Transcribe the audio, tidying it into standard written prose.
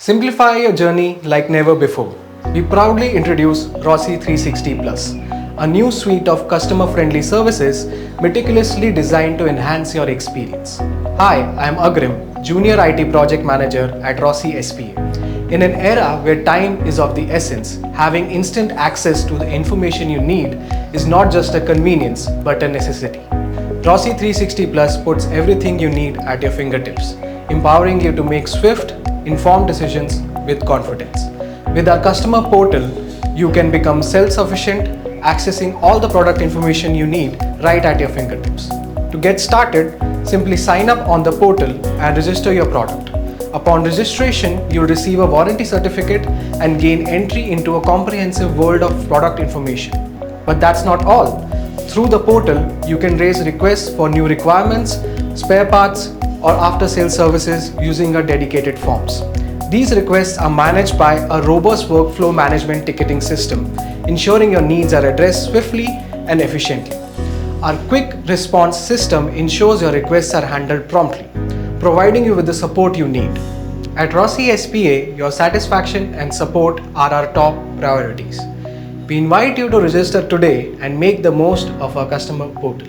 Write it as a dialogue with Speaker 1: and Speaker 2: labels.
Speaker 1: Simplify your journey like never before. We proudly introduce Rossi360 Plus, a new suite of customer-friendly services meticulously designed to enhance your experience. Hi, I am Agrim, Junior IT Project Manager at Rossi SpA. In an era where time is of the essence, having instant access to the information you need is not just a convenience but a necessity. Rossi360 Plus puts everything you need at your fingertips, empowering you to make swift, informed decisions with confidence. With our customer portal, you can become self-sufficient, accessing all the product information you need right at your fingertips. To get started, simply sign up on the portal and register your product. Upon registration, you'll receive a warranty certificate and gain entry into a comprehensive world of product information. But that's not all. Through the portal, you can raise requests for new requirements, spare parts, or after-sales services using our dedicated forms. These requests are managed by a robust workflow management ticketing system, ensuring your needs are addressed swiftly and efficiently. Our quick response system ensures your requests are handled promptly, providing you with the support you need. At Rossi SpA, your satisfaction and support are our top priorities. We invite you to register today and make the most of our customer portal.